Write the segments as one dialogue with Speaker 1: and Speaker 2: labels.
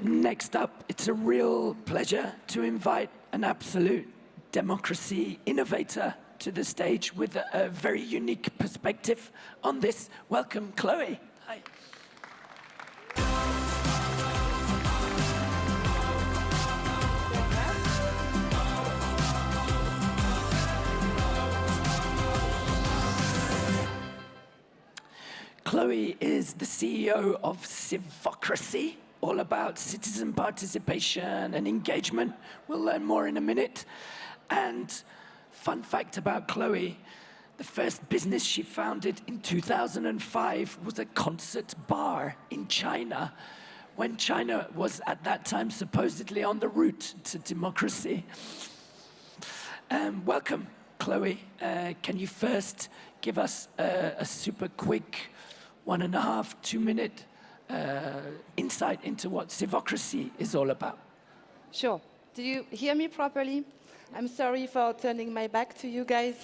Speaker 1: Next up, it's a real pleasure to invite an absolute democracy innovator to the stage with a very unique perspective on this. Welcome, Chloé. Hi. Chloé is the CEO of Civocracy, all about citizen participation and engagement. We'll learn more in a minute. And fun fact about Chloé, the first business she founded in 2005 was a concert bar in China, when China was at that time supposedly on the route to democracy. Welcome, Chloé. Can you first give us a super quick 1.5, 2-minute insight into what Civocracy is all about?
Speaker 2: Sure. Do you hear me properly? I'm sorry for turning my back to you guys.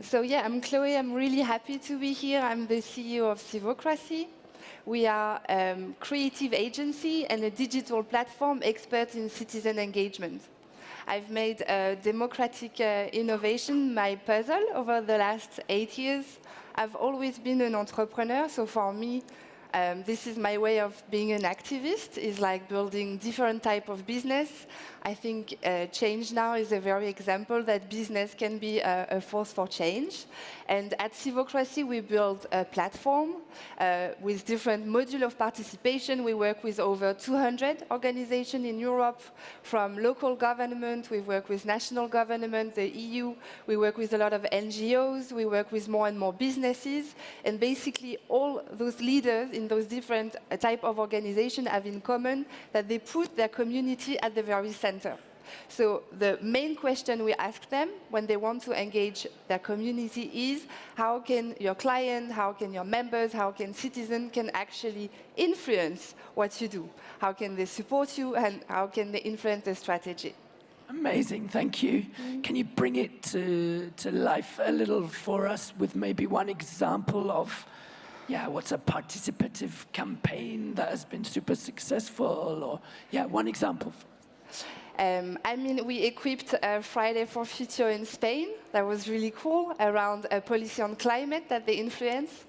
Speaker 2: So yeah, I'm Chloé. I'm really happy to be here. I'm the CEO of Civocracy. We are a creative agency and a digital platform expert in citizen engagement. I've made democratic innovation my puzzle over the last 8 years. I've always been an entrepreneur, so for me, this is my way of being an activist, is like building different type of business. I think ChangeNOW is a very example that business can be a force for change. And at Civocracy, we build a platform with different modules of participation. We work with over 200 organizations in Europe, from local government, we work with national government, the EU, we work with a lot of NGOs, we work with more and more businesses, and basically all those leaders in those different type of organizations have in common that they put their community at the very center. So the main question we ask them when they want to engage their community is, how can your client, how can your members, how can citizens can actually influence what you do? How can they support you, and how can they influence the strategy?
Speaker 1: Amazing, thank you. Can you bring it to life a little for us with maybe one example of, yeah, what's a participative campaign that has been super successful, or, yeah, one example.
Speaker 2: I mean, we equipped Friday for Future in Spain. That was really cool, around a policy on climate that they influence.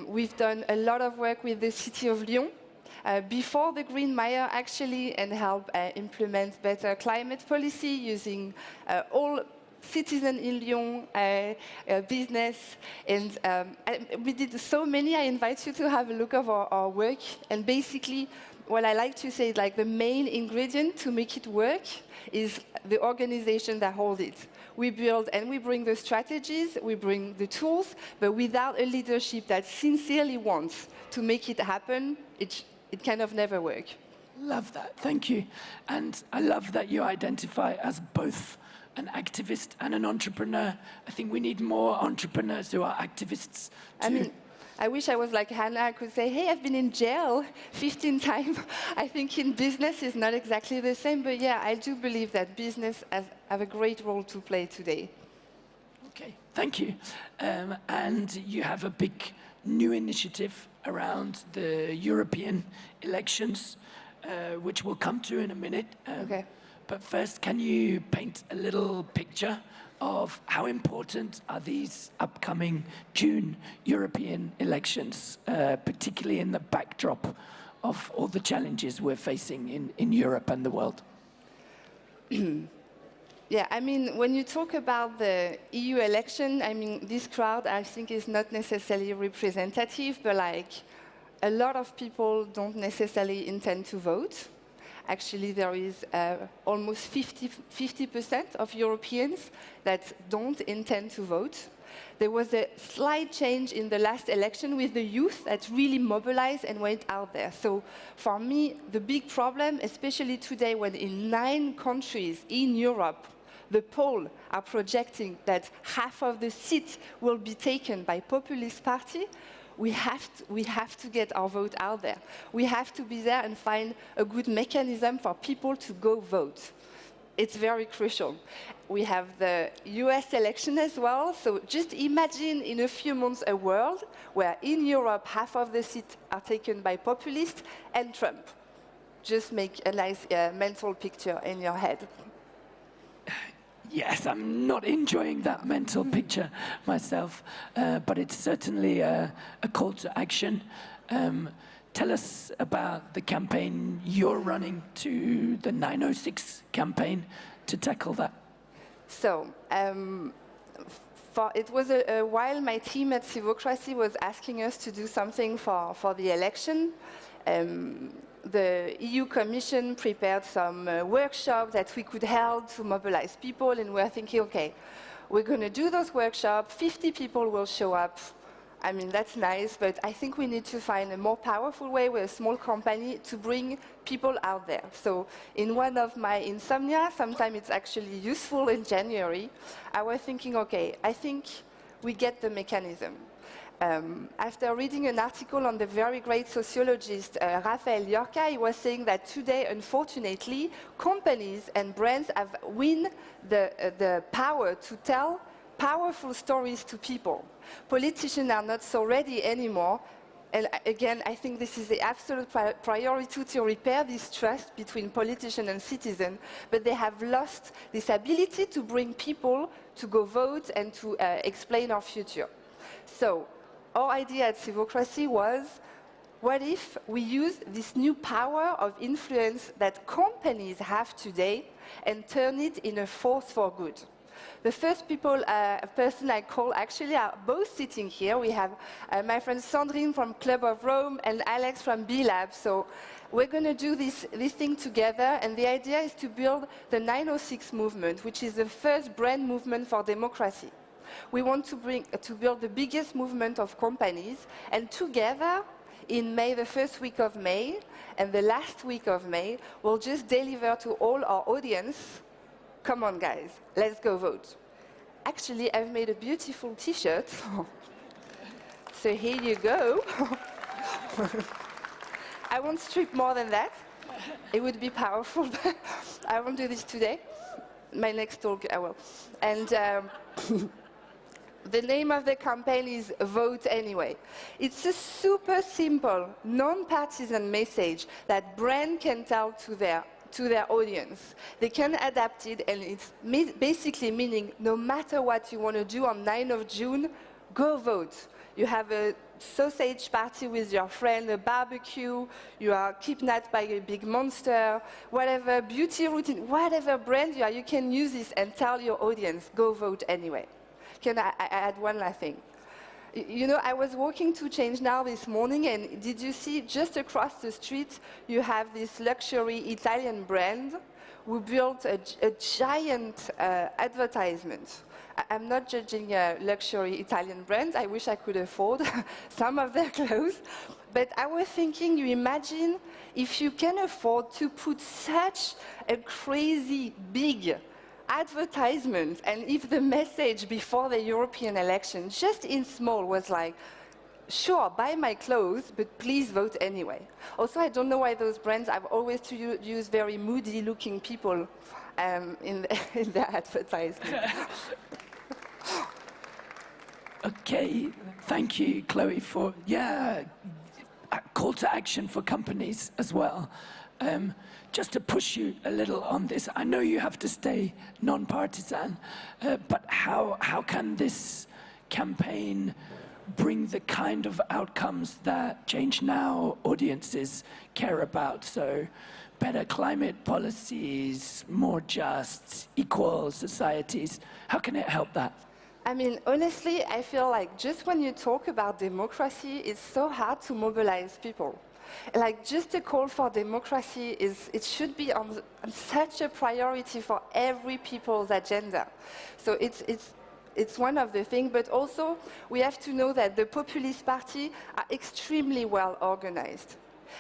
Speaker 2: We've done a lot of work with the city of Lyon before the Green Mile, actually, and help implement better climate policy using all citizen in Lyon, business, and we did so many. I invite you to have a look of our work, and basically, what I like to say is like the main ingredient to make it work is the organization that holds it. We build and we bring the strategies, we bring the tools, but without a leadership that sincerely wants to make it happen, it kind of never work.
Speaker 1: Love that, thank you. And I love that you identify as both an activist and an entrepreneur. I think we need more entrepreneurs who are activists too.
Speaker 2: I mean, I wish I was like Hannah. I could say, hey, I've been in jail 15 times. I think in business is not exactly the same, but yeah, I do believe that business have a great role to play today.
Speaker 1: Okay, thank you. And you have a big new initiative around the European elections, which we'll come to in a minute.
Speaker 2: Okay.
Speaker 1: But first, can you paint a little picture of how important are these upcoming June European elections, particularly in the backdrop of all the challenges we're facing in Europe and the world?
Speaker 2: Yeah, I mean, when you talk about the EU election, I mean, this crowd, I think, is not necessarily representative, but like a lot of people don't necessarily intend to vote. Actually, there is almost 50% of Europeans that don't intend to vote. There was a slight change in the last election with the youth that really mobilized and went out there. So for me, the big problem, especially today when in 9 countries in Europe, the polls are projecting that half of the seats will be taken by populist party, we have to get our vote out there. We have to be there and find a good mechanism for people to go vote. it's very crucial. We have the US election as well, so just imagine in a few months a world where in Europe half of the seats are taken by populists and Trump. Just make a nice mental picture in your head.
Speaker 1: Yes, I'm not enjoying that mental picture myself, but it's certainly a call to action. Tell us about the campaign you're running, to the 906 campaign, to tackle that.
Speaker 2: So, it was a while my team at Civocracy was asking us to do something for the election. The EU Commission prepared some workshops that we could hold to mobilize people, and we're thinking, okay, we're going to do those workshops, 50 people will show up. I mean, that's nice, but I think we need to find a more powerful way with a small company to bring people out there. So in one of my insomnia, sometimes it's actually useful in January, I was thinking, okay, I think we get the mechanism. After reading an article on the very great sociologist Raphael Yorka, he was saying that today, unfortunately, companies and brands have won the power to tell powerful stories to people. Politicians are not so ready anymore. And again, I think this is the absolute priority to repair this trust between politician and citizen, but they have lost this ability to bring people to go vote and to explain our future. So our idea at Civocracy was, what if we use this new power of influence that companies have today and turn it in a force for good? The first person I call actually are both sitting here. We have my friend Sandrine from Club of Rome and Alex from B-Lab. So we're going to do this thing together, and the idea is to build the 906 movement, which is the first brand movement for democracy. We want to build the biggest movement of companies, and together in May, the first week of May, and the last week of May, we'll just deliver to all our audience, come on guys, let's go vote. Actually, I've made a beautiful t-shirt. So here you go. I won't strip more than that. It would be powerful, but I won't do this today. My next talk, I will. And the name of the campaign is Vote Anyway. It's a super simple, non-partisan message that brands can tell to their audience. They can adapt it, and it's basically meaning no matter what you want to do on 9th of June, go vote. You have a sausage party with your friend, a barbecue, you are kidnapped by a big monster, whatever beauty routine, whatever brand you are, you can use this and tell your audience, go vote anyway. Can I add one last thing? You know, I was walking to ChangeNOW this morning, and did you see just across the street, you have this luxury Italian brand who built a giant advertisement. I'm not judging luxury Italian brands. I wish I could afford some of their clothes. But I was thinking, you imagine if you can afford to put such a crazy big advertisement, and if the message before the European election, just in small, was like, sure, buy my clothes, but please vote anyway. Also, I don't know why those brands have always to use very moody-looking people in their advertisement.
Speaker 1: Okay, thank you, Chloe, for, a call to action for companies as well. Just to push you a little on this, I know you have to stay non-partisan, but how can this campaign bring the kind of outcomes that ChangeNOW audiences care about? So better climate policies, more just, equal societies. How can it help that?
Speaker 2: I mean, honestly, I feel like just when you talk about democracy, it's so hard to mobilize people. Like, just a call for democracy it should be on such a priority for every people's agenda. So it's one of the things, but also we have to know that the populist party are extremely well organized.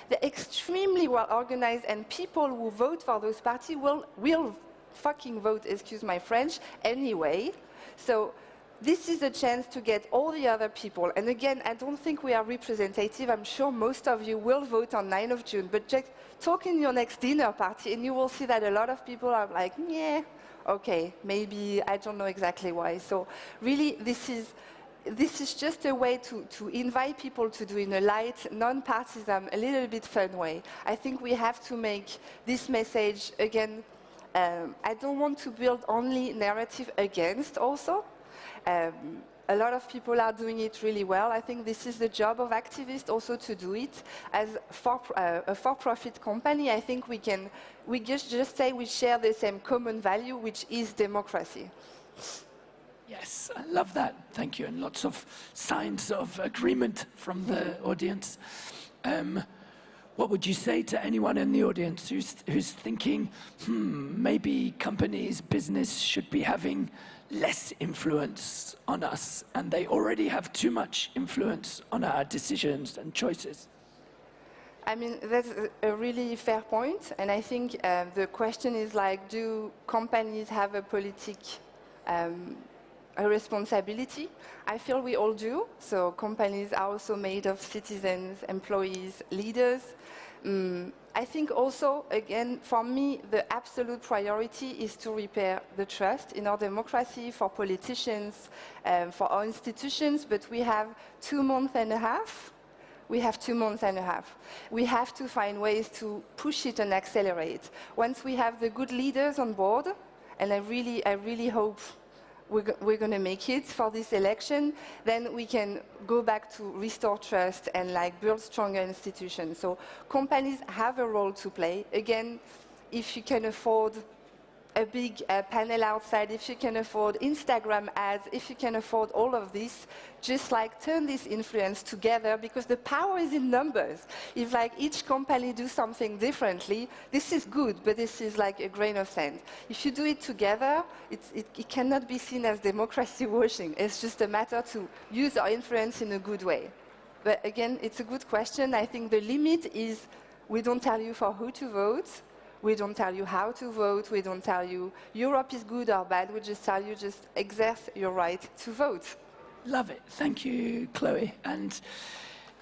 Speaker 2: They're extremely well organized, and people who vote for those parties will fucking vote, excuse my French, anyway. So this is a chance to get all the other people. And again, I don't think we are representative. I'm sure most of you will vote on 9th of June, but just talk in your next dinner party and you will see that a lot of people are like, yeah, okay, maybe, I don't know exactly why. So really, this is just a way to invite people to do in a light, non-partisan, a little bit fun way. I think we have to make this message, again, I don't want to build only narrative against also. A lot of people are doing it really well. I think this is the job of activists also to do it. As a for-profit company, I think we just say we share the same common value, which is democracy.
Speaker 1: Yes, I love that. Thank you. And lots of signs of agreement from the audience. What would you say to anyone in the audience who's thinking, maybe companies, business should be having less influence on us, and they already have too much influence on our decisions and choices?
Speaker 2: I mean, that's a really fair point. And I think the question is like, do companies have a a responsibility? I feel we all do. So companies are also made of citizens, employees, leaders. I think also, again, for me, the absolute priority is to repair the trust in our democracy, for politicians, for our institutions, but we have 2 months and a half. We have 2 months and a half. We have to find ways to push it and accelerate. Once we have the good leaders on board, and I really hope we're going to make it for this election, then we can go back to restore trust and like build stronger institutions. So companies have a role to play. Again, if you can afford a big panel outside, if you can afford Instagram ads, if you can afford all of this, just like turn this influence together, because the power is in numbers. If like each company do something differently, this is good, but this is like a grain of sand. If you do it together, it cannot be seen as democracy washing. It's just a matter to use our influence in a good way. But again, it's a good question. I think the limit is we don't tell you for who to vote. We don't tell you how to vote. We don't tell you Europe is good or bad. We just tell you just exercise your right to vote.
Speaker 1: Love it. Thank you, Chloe. And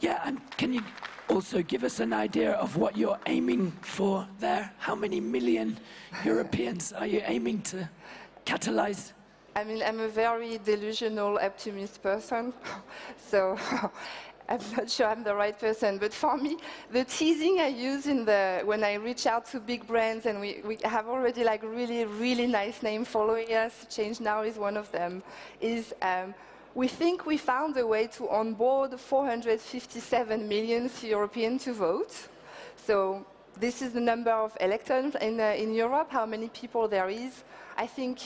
Speaker 1: yeah, and can you also give us an idea of what you're aiming for there? How many million Europeans are you aiming to catalyze?
Speaker 2: I mean, I'm a very delusional, optimist person. So I'm not sure I'm the right person, but for me, the teasing I use when I reach out to big brands, and we have already like really, really nice name following us, ChangeNOW is one of them, is we think we found a way to onboard 457 million Europeans to vote. So this is the number of electors in Europe, how many people there is. I think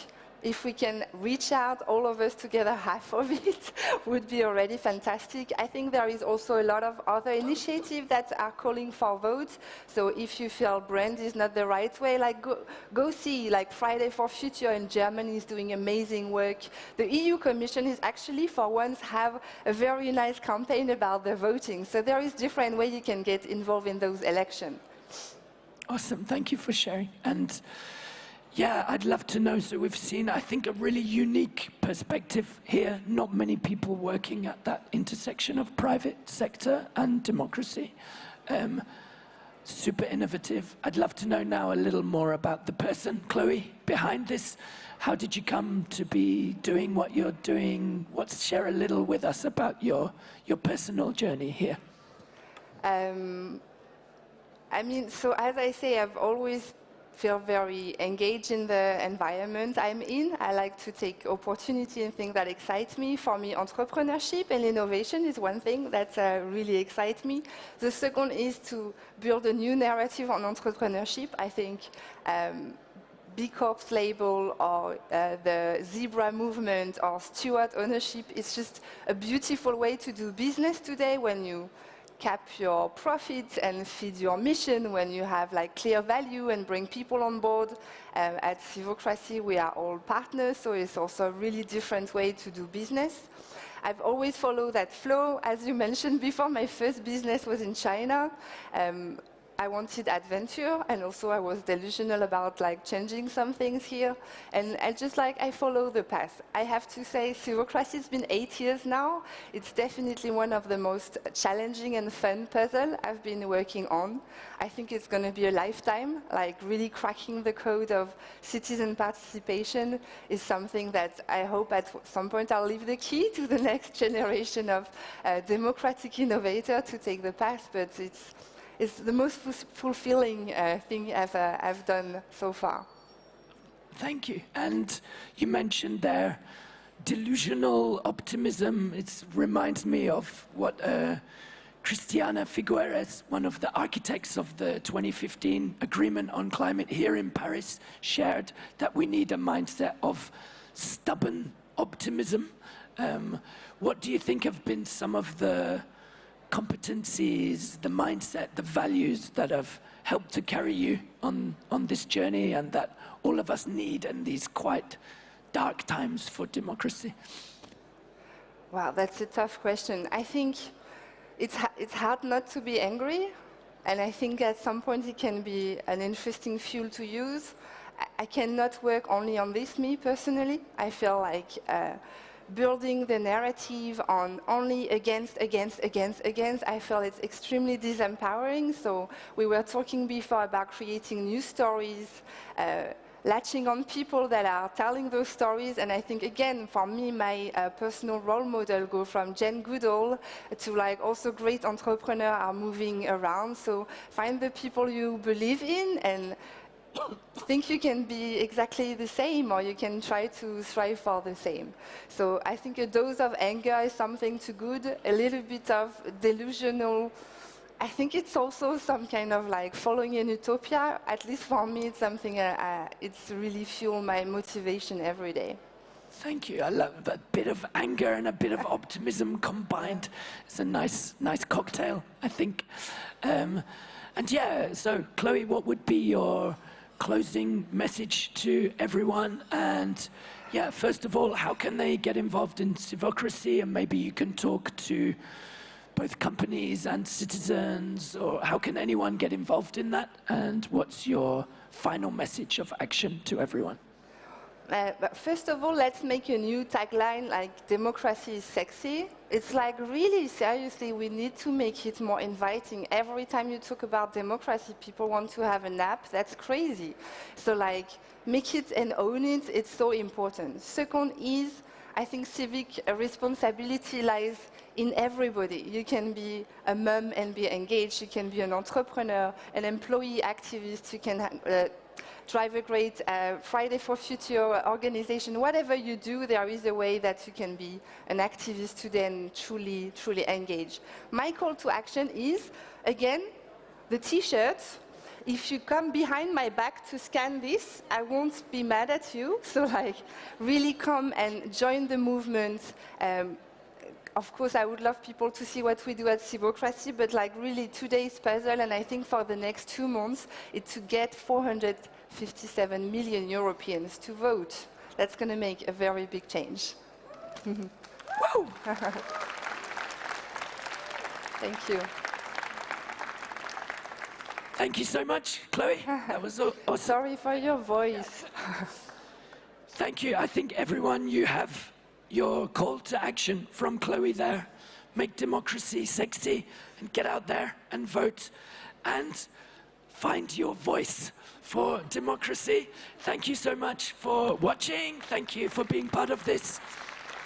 Speaker 2: if we can reach out, all of us together, half of it would be already fantastic. I think there is also a lot of other initiatives that are calling for votes. So if you feel brand is not the right way, like go see, like Friday for Future in Germany is doing amazing work. The EU Commission is actually, for once, have a very nice campaign about the voting. So there is different ways you can get involved in those elections.
Speaker 1: Awesome, thank you for sharing. And yeah, I'd love to know. So we've seen, I think, a really unique perspective here. Not many people working at that intersection of private sector and democracy. Super innovative. I'd love to know now a little more about the person, Chloe, behind this. How did you come to be doing what you're doing? Share a little with us about your personal journey here.
Speaker 2: I mean, so as I say, I've always feel very engaged in the environment I'm in. I like to take opportunity and things that excite me. For me, entrepreneurship and innovation is one thing that really excites me. The second is to build a new narrative on entrepreneurship. I think B Corp label or the zebra movement or steward ownership is just a beautiful way to do business today when you cap your profits and feed your mission, when you have like clear value and bring people on board. At Civocracy, we are all partners, so it's also a really different way to do business. I've always followed that flow. As you mentioned before, my first business was in China. I wanted adventure, and also I was delusional about like changing some things here. And I follow the path. I have to say, Civocracy has been 8 years now. It's definitely one of the most challenging and fun puzzles I've been working on. I think it's going to be a lifetime. Like really cracking the code of citizen participation is something that I hope at some point I'll leave the key to the next generation of democratic innovator to take the path. But it's the most fulfilling thing I've done so far.
Speaker 1: Thank you. And you mentioned there delusional optimism. It reminds me of what Christiana Figueres, one of the architects of the 2015 Agreement on Climate here in Paris, shared, that we need a mindset of stubborn optimism. What do you think have been some of the competencies, the mindset, the values that have helped to carry you on this journey and that all of us need in these quite dark times for democracy?
Speaker 2: Wow, that's a tough question. I think it's hard not to be angry, and I think at some point it can be an interesting fuel to use. I cannot work only on this, me personally. I feel like building the narrative on only against, I feel it's extremely disempowering. So we were talking before about creating new stories, latching on people that are telling those stories. And I think, again, for me, my personal role model go from Jane Goodall to like also great entrepreneurs are moving around. So find the people you believe in and think you can be exactly the same, or you can try to strive for the same. So I think a dose of anger is something too good, a little bit of delusional. I think it's also some kind of like following an utopia. At least for me, it's something, it's really fuel my motivation every day.
Speaker 1: Thank you. I love that bit of anger and a bit of optimism combined. It's a nice cocktail, I think. And yeah, so Chloé, what would be your closing message to everyone? And yeah, first of all, how can they get involved in Civocracy? And maybe you can talk to both companies and citizens, or how can anyone get involved in that? And what's your final message of action to everyone?
Speaker 2: But first of all, let's make a new tagline like democracy is sexy. It's like really seriously, we need to make it more inviting. Every time you talk about democracy, people want to have a nap. That's crazy. So like make it and own it. It's so important. Second is, I think civic responsibility lies in everybody. You can be a mom and be engaged. You can be an entrepreneur, an employee activist. You can drive a great Friday for Future organization. Whatever you do, there is a way that you can be an activist today and truly engage. My call to action is, again, the T-shirts. If you come behind my back to scan this, I won't be mad at you. So like, really come and join the movement. Of course, I would love people to see what we do at Civocracy, but like really today's puzzle, and I think for the next 2 months, it's to get 457 million Europeans to vote. That's going to make a very big change.
Speaker 1: Woo!
Speaker 2: Thank you.
Speaker 1: Thank you so much, Chloé. That was awesome.
Speaker 2: Sorry for your voice.
Speaker 1: Thank you. I think everyone, you have your call to action from Chloé there. Make democracy sexy and get out there and vote and find your voice for democracy. Thank you so much for watching. Thank you for being part of this.